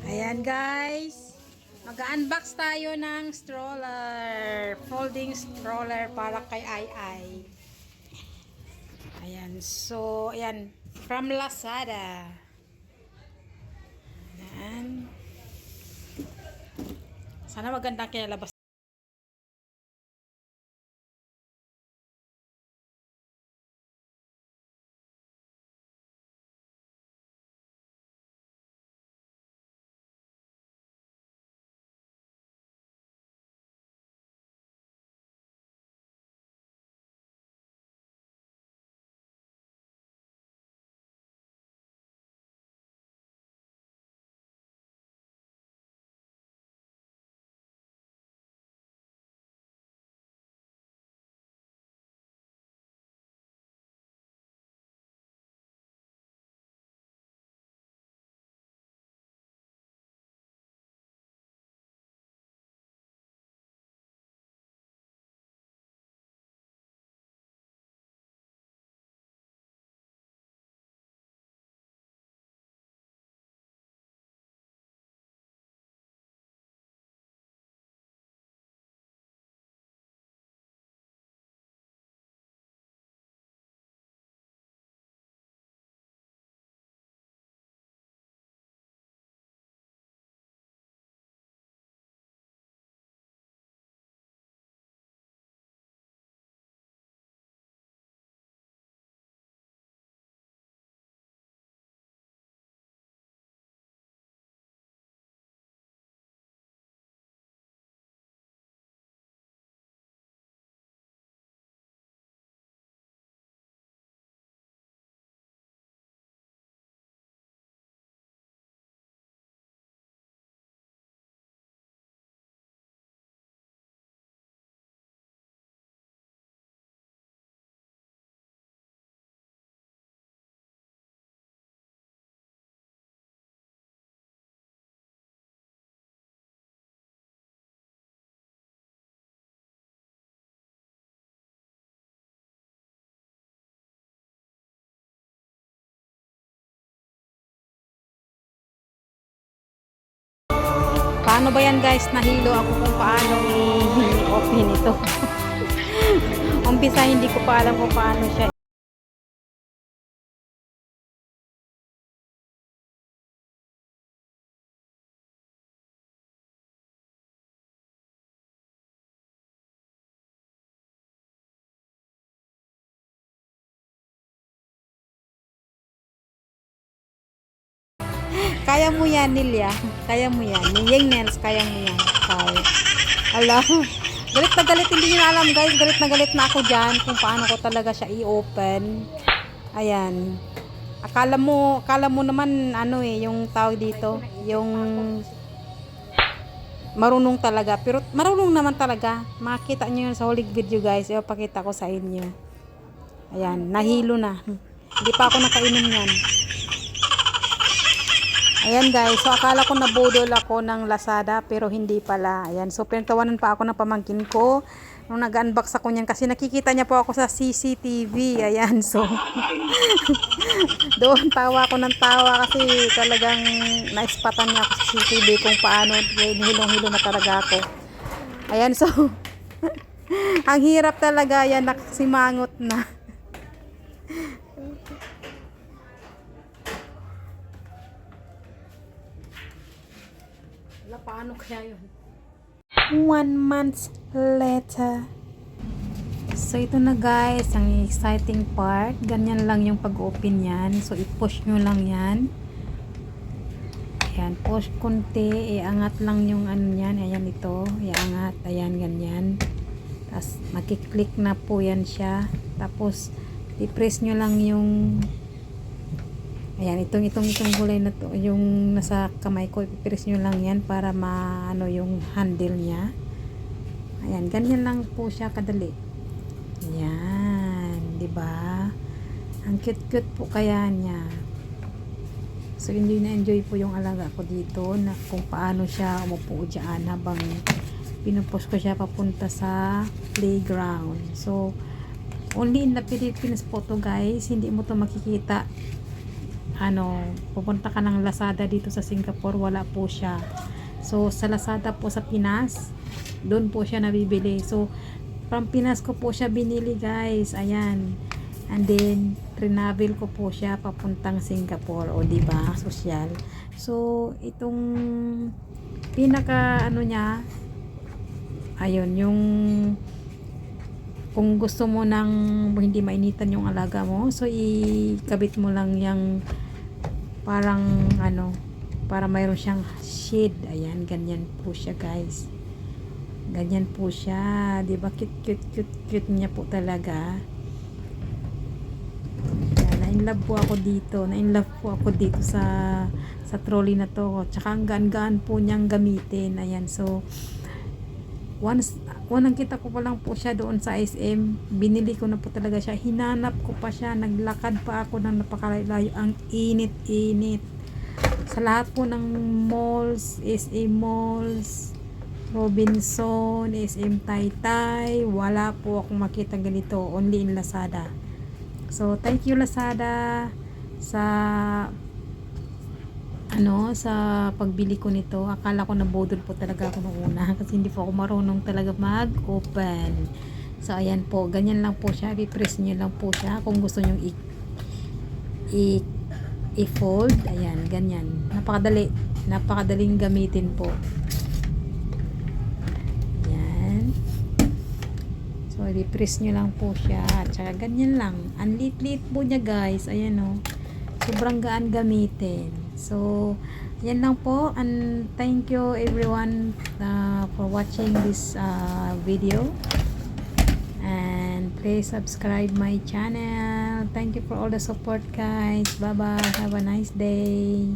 Ayan guys, mag-unbox tayo ng stroller, folding stroller para kay Ai Ai. Ayan, so ayan, from Lazada. Ayan. Sana maganda kinalabas. Paano ba yan guys? Nahilo ako kung paano i-open ito. Umpisa hindi ko pa alam kung paano siya. Kaya mo yan, Nilya. Kaya mo yan. Yung Nels, kaya mo yan. Kaya. Alam. Galit na galit. Hindi nyo na alam guys. Galit na ako dyan kung paano ko talaga siya i-open. Ayan. Akala mo naman ano yung tawag dito. Yung marunong talaga. Pero marunong naman talaga. Makita nyo yun sa huling video guys. Ipapakita ko sa inyo. Ayan. Nahilo na. Hindi pa ako nakainom yan. Ayan guys, so akala ko nabudol ako ng Lazada pero hindi pala. Ayan, so pinatawanan pa ako ng pamangkin ko nung nag-unbox ako niyan kasi nakikita niya po ako sa CCTV. Ayan, so doon tawa ako ng tawa kasi talagang naispatan niya ako sa CCTV kung paano hilong-hilo na talaga ako. Ayan, so ang hirap talaga. Ayan, nakasimangot na. Paano kaya yun? 1 month later. So ito na guys, ang exciting part. Ganyan lang yung pag-open yan. So i-push nyo lang yan. Ayan, push konti. Iangat lang yung ano yan. Ayan ito. Iangat. Ayan, ganyan. Tapos makiklik na po yan siya. Tapos i-press nyo lang yung ayan, itong gulay na to, yung nasa kamay ko, ipipress nyo lang yan para maano yung handle niya. Ayan, ganyan lang po siya kadali. Ayan, di ba? Ang cute-cute po kaya niya. So, enjoy po yung alaga ko dito na kung paano siya umupo dyan habang pinupos ko siya papunta sa playground. So, only in the Philippines po to guys. Hindi mo to makikita pupunta ka ng Lazada dito sa Singapore, wala po siya. So sa Lazada po sa Pinas, doon po siya nabibili. So from Pinas ko po siya binili, guys. Ayan. And then trinavel ko po siya papuntang Singapore, o di ba? Sosyal. So itong pinaka niya, ayun, yung kung gusto mo nang hindi mainitan yung alaga mo, so ikabit mo lang yung parang para mayroon siyang shade. Ayan, ganyan po siya, guys. Ganyan po siya, 'di ba? Cute niya po talaga. Ayan, na-inlove po ako dito sa trolley na to. Tsaka ang gaan-gaan po niyang gamitin. Ayan, so unang kita ko pa lang po siya doon sa SM, binili ko na po talaga siya. Hinanap ko pa siya, naglakad pa ako ng napakalayo. Ang init sa lahat po ng malls, SM Malls, Robinson, SM Taytay, wala po akong makita ganito, only in Lazada. So thank you Lazada sa sa pagbili ko nito. Akala ko nabudol po talaga ako nung una kasi hindi po ako marunong talaga mag-open. So ayan po, ganyan lang po siya. I-press nyo lang po siya kung gusto nyo i-fold. Ayan, ganyan. Napakadaling gamitin po. Ayan. So i-press nyo lang po siya. At saka ganyan lang. Ang lit-lit po niya, guys. Ayan o. Sobrang gaan gamitin. So, yan lang po, and thank you everyone for watching this video, and please subscribe my channel. Thank you for all the support, guys. Bye bye, have a nice day.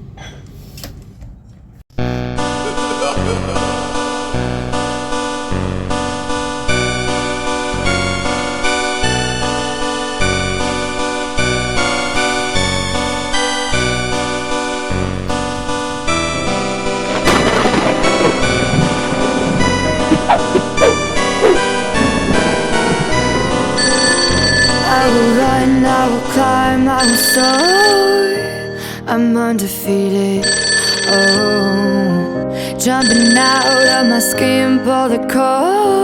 I will run, I will climb, I will soar. I'm undefeated. Oh, jumping out of my skin, pull the cord.